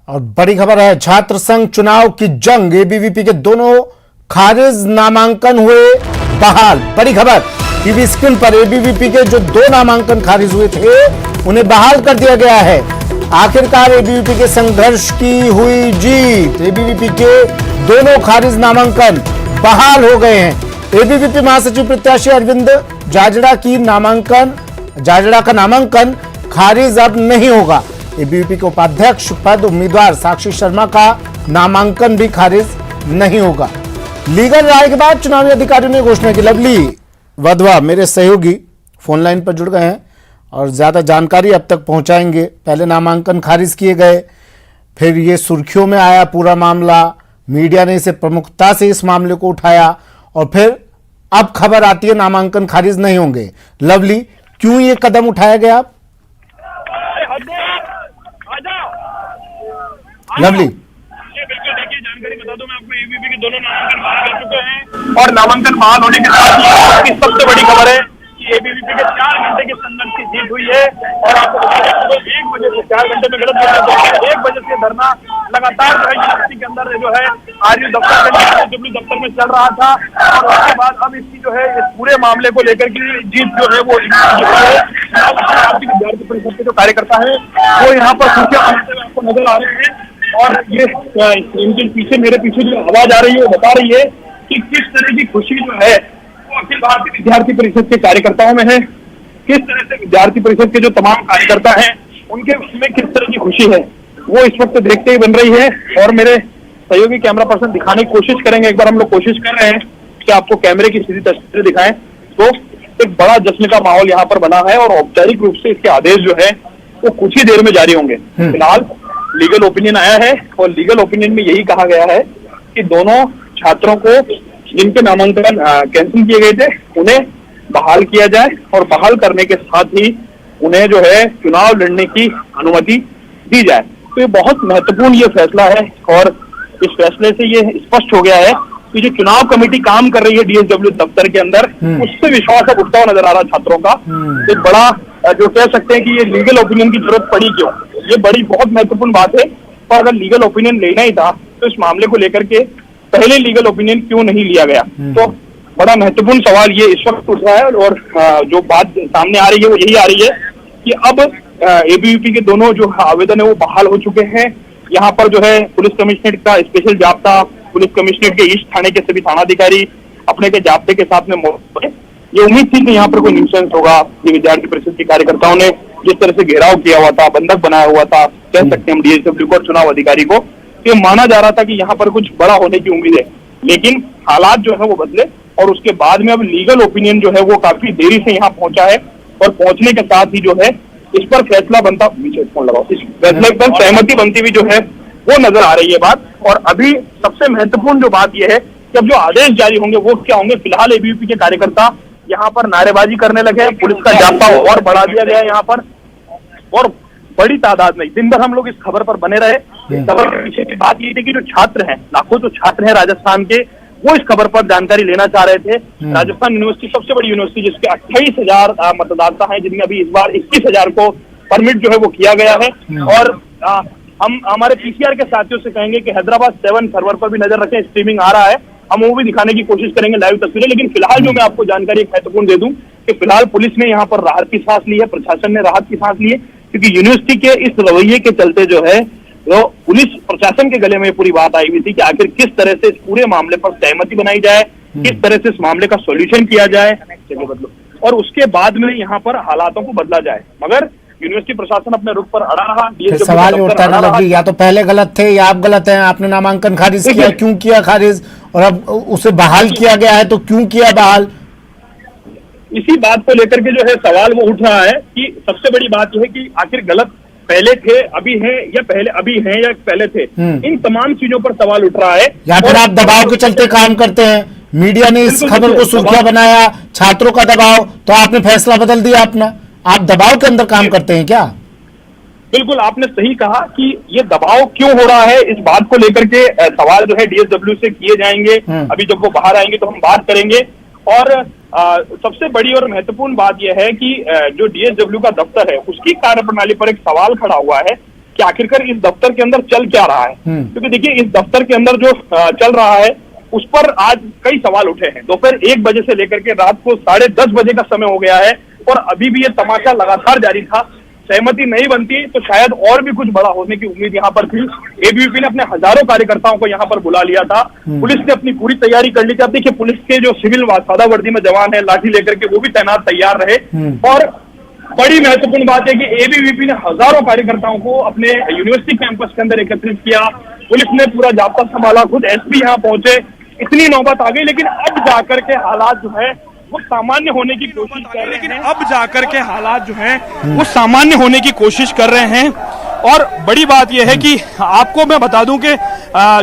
और बड़ी खबर है, छात्र संघ चुनाव की जंग, एबीवीपी के दोनों खारिज नामांकन हुए बहाल। बड़ी खबर टीवी स्क्रीन पर, एबीवीपी के जो 2 नामांकन खारिज हुए थे उन्हें बहाल कर दिया गया है। आखिरकार एबीवीपी के संघर्ष की हुई जीत, एबीवीपी के दोनों खारिज नामांकन बहाल हो गए हैं। एबीवीपी महासचिव प्रत्याशी अरविंद जाजड़ा का नामांकन खारिज अब नहीं होगा। एबीवीपी के उपाध्यक्ष पद उम्मीदवार साक्षी शर्मा का नामांकन भी खारिज नहीं होगा। लीगल राय के बाद चुनावी अधिकारियों ने घोषणा की। लवली वधवा मेरे सहयोगी फोन लाइन पर जुड़ गए हैं और ज्यादा जानकारी अब तक पहुंचाएंगे। पहले नामांकन खारिज किए गए, फिर ये सुर्खियों में आया पूरा मामला, मीडिया ने इसे प्रमुखता से इस मामले को उठाया और फिर अब खबर आती है नामांकन खारिज नहीं होंगे। लवली, क्यों ये कदम उठाया गया? लवली बिल्कुल, देखिए जानकारी बता दूं मैं आपको, एबीवीपी के दोनों नामांकन बहाल हो चुके हैं और नामांकन बहाल होने के साथ ही सबसे बड़ी खबर है कि एबीवीपी के 4 घंटे के संघर्ष की जीत हुई है। और आपको 1 बजे से 4 घंटे में गलत 1 बजे से धरना लगातार जो है यूनिवर्सिटी के अंदर जो है आरयू दफ्तर में चल रहा था और उसके बाद अब इसकी जो है इस पूरे मामले को लेकर की जीत जो है वो विद्यार्थी परिषद के जो कार्यकर्ता है वो यहाँ पर आपको नजर आ रहे हैं। और ये इनके पीछे, मेरे पीछे जो आवाज आ रही है वो बता रही है कि किस तरह की खुशी जो है वो अखिल भारतीय विद्यार्थी परिषद के कार्यकर्ताओं में है, किस तरह से विद्यार्थी परिषद के जो तमाम कार्यकर्ता हैं उनके उसमें किस तरह की खुशी है वो इस वक्त देखते ही बन रही है। और मेरे सहयोगी कैमरा पर्सन दिखाने की कोशिश करेंगे। एक बार हम लोग कोशिश कर रहे हैं कि आपको कैमरे की सीधी तस्वीरें दिखाएं। तो एक बड़ा जश्न का माहौल यहाँ पर बना है और औपचारिक रूप से इसके आदेश जो है वो कुछ ही देर में जारी होंगे। फिलहाल लीगल ओपिनियन आया है और लीगल ओपिनियन में यही कहा गया है कि दोनों छात्रों को जिनके नामांकन कैंसिल किए गए थे उन्हें बहाल किया जाए और बहाल करने के साथ ही उन्हें जो है चुनाव लड़ने की अनुमति दी जाए। तो ये बहुत महत्वपूर्ण ये फैसला है और इस फैसले से ये स्पष्ट हो गया है कि जो चुनाव कमेटी काम कर रही है डीएसडब्ल्यू दफ्तर के अंदर, उससे विश्वास अब उठता हुआ नजर आ रहा है छात्रों का। एक बड़ा जो कह सकते हैं कि ये लीगल ओपिनियन की जरूरत पड़ी क्यों, ये बड़ी बहुत महत्वपूर्ण बात है। और अगर लीगल ओपिनियन लेना ही था तो इस मामले को लेकर के पहले लीगल ओपिनियन क्यों नहीं लिया गया। तो बड़ा महत्वपूर्ण सवाल ये इस वक्त उठ रहा है और जो बात सामने आ रही है वो यही आ रही है कि अब एबीवीपी के दोनों जो आवेदन है वो बहाल हो चुके हैं। यहाँ पर जो है पुलिस कमिश्नरेट का स्पेशल जाब्ता, पुलिस कमिश्नरेट के ईस्ट थाने के सभी थानाधिकारी अपने के जाब्ते के साथ में मौजूद है। ये उम्मीद थी कि यहाँ पर कोई न्यूसेंस होगा। ये विद्यार्थी परिषद के कार्यकर्ताओं ने जिस तरह से घेराव किया हुआ था, बंधक बनाया हुआ था, कह सकते हैं हम डीएसडब्ल्यू को और चुनाव अधिकारी को, ये माना जा रहा था कि यहाँ पर कुछ बड़ा होने की उम्मीद है। लेकिन हालात जो है वो बदले और उसके बाद में अब लीगल ओपिनियन जो है वो काफी देरी से यहाँ पहुंचा है और पहुंचने के साथ ही जो है इस पर फैसला बनता, इस फैसले पर सहमति बनती हुई जो है वो नजर आ रही है बात। और अभी सबसे महत्वपूर्ण जो बात यह है कि अब जो आदेश जारी होंगे वो क्या होंगे। फिलहाल एबीवीपी के कार्यकर्ता यहाँ पर नारेबाजी करने लगे हैं, पुलिस का जाब्ता और बढ़ा दिया गया है यहाँ पर और बड़ी तादाद में दिन भर हम लोग इस खबर पर बने रहे। इस खबर के पीछे की बात ये थी कि जो छात्र हैं, लाखों जो छात्र हैं राजस्थान के, वो इस खबर पर जानकारी लेना चाह रहे थे। राजस्थान यूनिवर्सिटी सबसे बड़ी यूनिवर्सिटी जिसके 28,000 मतदाता हैं, जिनमें अभी इस बार 21,000 को परमिट जो है वो किया गया है। और हम हमारे पीसीआर के साथियों से कहेंगे कि हैदराबाद 7 सर्वर पर भी नजर रखें, स्ट्रीमिंग आ रहा है, हम वो भी दिखाने की कोशिश करेंगे लाइव तस्वीरें। लेकिन फिलहाल जो मैं आपको जानकारी एक महत्वपूर्ण दे दूं कि फिलहाल पुलिस ने यहाँ पर राहत की सांस ली है, प्रशासन ने राहत की सांस ली है, क्योंकि यूनिवर्सिटी के इस रवैये के चलते जो है तो पुलिस प्रशासन के गले में पूरी बात आई हुई थी कि आखिर किस तरह से इस पूरे मामले पर सहमति बनाई जाए, किस तरह से इस मामले का सॉल्यूशन किया जाए और उसके बाद में यहाँ पर हालातों को बदला जाए। मगर यूनिवर्सिटी प्रशासन अपने रुख पर अड़ा रहा। सवाल उठता है ना लवली, या तो पहले गलत थे या आप गलत हैं। आपने नामांकन खारिज किया, क्यों किया खारिज, और अब उसे बहाल किया गया है तो क्यों किया बहाल। इसी बात को लेकर के जो है सवाल वो उठ रहा है कि सबसे बड़ी बात यह है कि आखिर गलत पहले थे, अभी हैं या पहले अभी हैं या पहले थे, इन तमाम चीजों पर सवाल उठ रहा है। या फिर आप दबाव के चलते काम करते हैं, मीडिया ने इस खबर को सुर्खियां बनाया, छात्रों का दबाव, तो आपने फैसला बदल दिया अपना। आप दबाव के अंदर काम करते हैं क्या? बिल्कुल, आपने सही कहा कि ये दबाव क्यों हो रहा है, इस बात को लेकर के सवाल जो है डीएसडब्ल्यू से किए जाएंगे। अभी जब वो बाहर आएंगे तो हम बात करेंगे। और सबसे बड़ी और महत्वपूर्ण बात यह है कि जो डीएसडब्ल्यू का दफ्तर है उसकी कार्यप्रणाली पर एक सवाल खड़ा हुआ है कि आखिरकार इस दफ्तर के अंदर चल क्या रहा है। क्योंकि देखिए इस दफ्तर के अंदर जो चल रहा है उस पर आज कई सवाल उठे हैं। दोपहर 1 बजे से लेकर के रात को 10:30 बजे का समय हो गया है और अभी भी ये तमाशा लगातार जारी था। सहमति नहीं बनती तो शायद और भी कुछ बड़ा होने की उम्मीद यहाँ पर थी। एबीवीपी ने अपने हजारों कार्यकर्ताओं को यहाँ पर बुला लिया था। पुलिस ने अपनी पूरी तैयारी कर ली थी। अब देखिए पुलिस के जो सिविल सादा वर्दी में जवान है, लाठी लेकर के वो भी तैनात तैयार रहे। और बड़ी महत्वपूर्ण बात है कि एबीवीपी ने हजारों कार्यकर्ताओं को अपने यूनिवर्सिटी कैंपस के अंदर एकत्रित किया। पुलिस ने पूरा जाब्ता संभाला, खुद एसपी यहाँ पहुंचे। इतनी नौबत आ गई, लेकिन अब जाकर के हालात जो है वो सामान्य होने की कोशिश कर रहे हैं। लेकिन अब जाकर के हालात जो हैं वो सामान्य होने की कोशिश कर रहे हैं। और बड़ी बात यह है कि आपको मैं बता दूं कि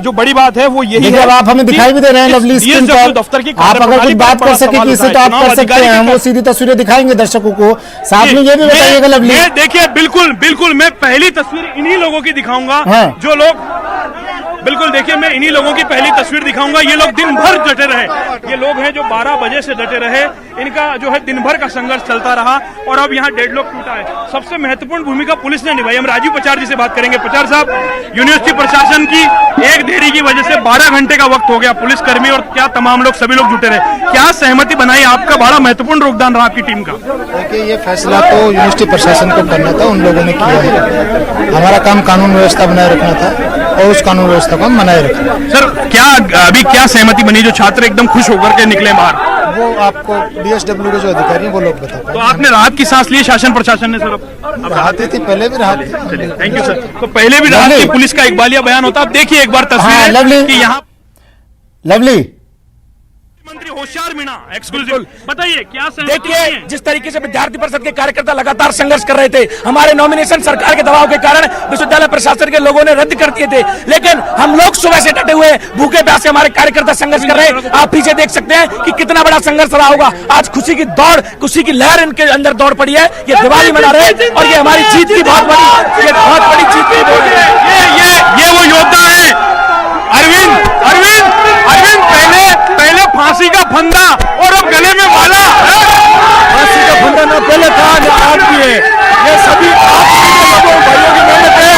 जो बड़ी बात है वो यही है। अब आप हमें दिखाई भी दे रहे हैं लवली स्क्रीन पर, दफ्तर की आप अगर कुछ बात कर सके कि इसे तो आप कर सकते हैं, हम वो सीधी तस्वीरें दिखाएंगे दर्शकों को। साथ में ये भी बताइएगा लवली। देखिए बिल्कुल मैं पहली तस्वीर इन्हीं लोगों की दिखाऊंगा जो लोग, बिल्कुल देखिए मैं इन्हीं लोगों की पहली तस्वीर दिखाऊंगा। ये लोग दिन भर डटे रहे, ये लोग हैं जो 12 बजे से डटे रहे। इनका जो है दिन भर का संघर्ष चलता रहा और अब यहाँ डेडलॉक टूटा है। सबसे महत्वपूर्ण भूमिका पुलिस ने निभाई। हम राजीव पचार जी से बात करेंगे। पचार साहब, यूनिवर्सिटी प्रशासन की एक देरी की वजह से 12 घंटे का वक्त हो गया। पुलिसकर्मी और क्या तमाम लोग, सभी लोग जुटे रहे। क्या सहमति बनाई? आपका बड़ा महत्वपूर्ण योगदान रहा आपकी टीम का। देखिए ये फैसला तो यूनिवर्सिटी प्रशासन को करना था, उन लोगों ने किया है। हमारा काम कानून व्यवस्था बनाए रखना था और उस कानून व्यवस्था को हम बनाए रखना। सर क्या सहमति बनी? जो छात्र एकदम खुश होकर के निकले बाहर, वो आपको डीएसडब्ल्यू के जो अधिकारी हैं वो लोग बताते हैं। तो आपने राहत की सांस ली शासन प्रशासन ने? सर अब राहत थी, पहले भी राहत थी। Thank you sir. तो पहले भी राहत थी, पुलिस का इकबालिया बयान होता। अब देखिए एक बार तस्वीर कि यहाँ लवली मंत्री होशियार मीणा एक्सक्लूसिव, बताइए क्या देखिए जिस तरीके से विद्यार्थी परिषद के कार्यकर्ता लगातार संघर्ष कर रहे थे, हमारे नॉमिनेशन सरकार के दबाव के कारण विश्वविद्यालय प्रशासन के लोगों ने रद्द कर दिए थे, लेकिन हम लोग सुबह से डटे हुए भूखे प्यासे हमारे कार्यकर्ता संघर्ष कर रहे हैं। आप पीछे देख सकते हैं कि कितना बड़ा संघर्ष रहा होगा। आज खुशी की दौड़, खुशी की लहर इनके अंदर दौड़ पड़ी है। ये दिवाली मना रहे हैं और ये हमारी जीत की बहुत बड़ी जीत की दौड़ है। ये वो योद्धा है अरविंद पहले फांसी का फंदा और अब गले में माला। फांसी का फंदा ना पहले था ना आज भी है। ये सभी आप लोगों भाइयों की मेहनत है।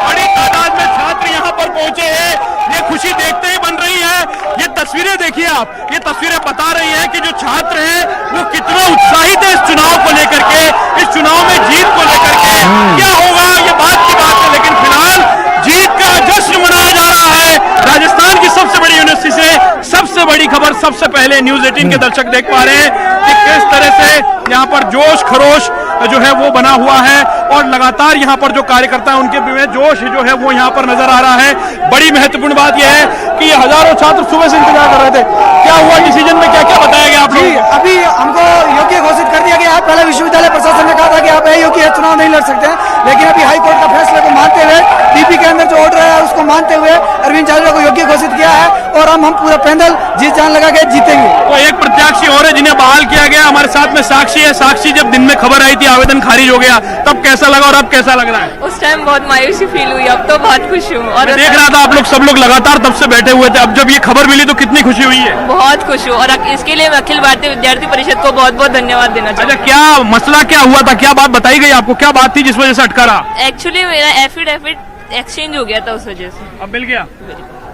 बड़ी तादाद में छात्र यहाँ पर पहुंचे हैं। ये खुशी देखते ही बन रही है। ये तस्वीरें देखिए आप, ये तस्वीरें बता रही हैं कि जो छात्र हैं वो कितना उत्साहित है इस चुनाव को लेकर के, इस चुनाव में जीत को लेकर के। क्या होगा ये बात की बात है, लेकिन फिलहाल जीत का जश्न मनाया जा रहा है। राजस्थान की सबसे बड़ी यूनिवर्सिटी से सबसे बड़ी खबर सबसे पहले न्यूज 18 के दर्शक देख पा रहे हैं कि किस तरह से यहाँ पर जोश खरोश जो है वो बना हुआ है और लगातार यहाँ पर जो कार्यकर्ता है उनके में जोश जो है वो यहाँ पर नजर आ रहा है। बड़ी महत्वपूर्ण बात यह है कि ये हजारों छात्र सुबह से इंतजार कर रहे थे। क्या हुआ डिसीजन में, क्या क्या बताया गया आप लोग? अभी हमको योग्य घोषित कर दिया गया। पहले विश्वविद्यालय प्रशासन ने कहा था कि आप अयोग्य चुनाव नहीं लड़ सकते हैं, लेकिन अभी हाईकोर्ट का फैसले को मानते हुए, डीपी के अंदर जो ऑर्डर है उसको मानते हुए अरविंद चावला को योग्य घोषित किया है और हम पूरा पैनल जीत जान लगा के जीतेंगे। तो एक प्रत्याशी और है जिन्हें बहाल किया गया। हमारे साथ में साक्षी है। साक्षी, जब दिन में खबर आई थी आवेदन खारिज हो गया, तब कैसा लगा और अब कैसा लग रहा है? उस टाइम बहुत मायूसी फील हुई, अब तो बहुत खुश हूँ। और मैं देख रहा था आप लोग सब लोग लगातार तब से बैठे हुए थे, अब जब ये खबर मिली तो कितनी खुशी हुई है? बहुत खुश हूँ और इसके लिए मैं अखिल भारतीय विद्यार्थी परिषद को बहुत बहुत धन्यवाद देना चाहूँ। अच्छा, क्या मसला क्या हुआ था, क्या बात बताई गई आपको, क्या बात थी जिस वजह से अटका रहा? एक्चुअली मेरा एफिडेविट एक्सचेंज हो गया था, उस वजह से। अब मिल गया।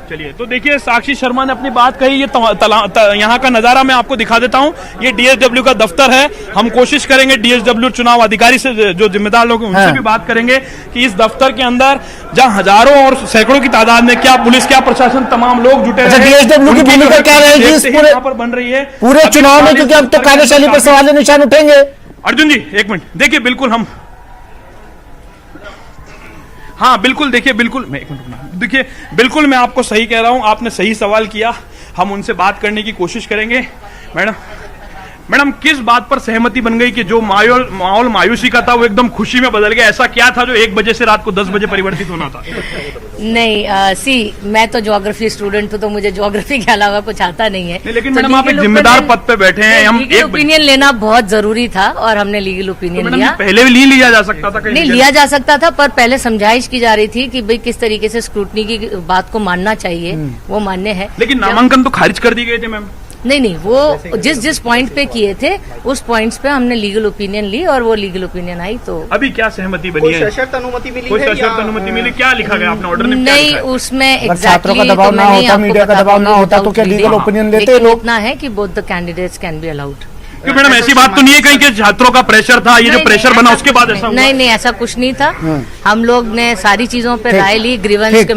चलिए, तो देखिए साक्षी शर्मा ने अपनी बात कही। ये यहाँ का नजारा मैं आपको दिखा देता हूँ। ये डीएसडब्ल्यू का दफ्तर है। हम कोशिश करेंगे डीएसडब्ल्यू चुनाव अधिकारी से, जो जिम्मेदार लोग हैं उनसे भी बात करेंगे कि इस दफ्तर के अंदर जहाँ हजारों और सैकड़ों की तादाद में क्या पुलिस, क्या प्रशासन, तमाम लोग जुटे हैं। डीएसडब्ल्यू की भूमिका क्या रहेगी इस पूरे यहाँ पर बन रही है पूरे चुनाव में, क्योंकि अब तो कार्यशैली पर सवाल निशान उठेंगे। अर्जुन जी एक मिनट देखिए, बिल्कुल हम, हाँ बिल्कुल देखिए, बिल्कुल मैं एक मिनट देखिए, बिल्कुल मैं आपको सही कह रहा हूं। आपने सही सवाल किया, हम उनसे बात करने की कोशिश करेंगे। मैडम किस बात पर सहमति बन गई कि जो माहौल मायूसी का था वो एकदम खुशी में बदल गया? ऐसा क्या था जो 1 बजे से रात को 10 बजे परिवर्तित होना था? नहीं, मैं तो ज्योग्राफी स्टूडेंट हूँ, तो मुझे ज्योग्राफी के अलावा कुछ आता नहीं है। लेकिन मैडम आप एक जिम्मेदार पद पे बैठे हैं। हम लीगल ओपिनियन लेना बहुत जरूरी था और हमने लीगल ओपिनियन लिया। पहले भी लिया जा सकता था? नहीं लिया जा सकता था, पर पहले समझाइश की जा रही थी कि भाई किस तरीके से स्क्रूटनी की बात को मानना चाहिए, वो मान्य है। लेकिन नामांकन तो खारिज कर दिए गए थे मैम। नहीं, वो जिस जिस पॉइंट पे किए थे उस पॉइंट्स पे हमने लीगल ओपिनियन ली और वो लीगल ओपिनियन आई तो अभी क्या सहमति बनी है? सशर्त अनुमति मिली कोई है सशर्त या- अनुमति मिली? क्या लिखा गया आपने ऑर्डर में? क्या नहीं, लिखा है? उसमें अगर छात्रों का एग्जैक्टली दबाव ना होता, मीडिया का दबाव ना होता तो क्या लीगल ओपिनियन देते लोग? इतना है कि both the candidates can be allowed. क्यों मैडम, ऐसी बात तो नहीं है कहीं कि छात्रों का प्रेशर था, ये जो प्रेशर बना उसके बाद ऐसा हुआ? नहीं, ऐसा कुछ नहीं था। हम लोग ने सारी चीजों पे ठीक। राय ली, ग्रीवेंस ठीक।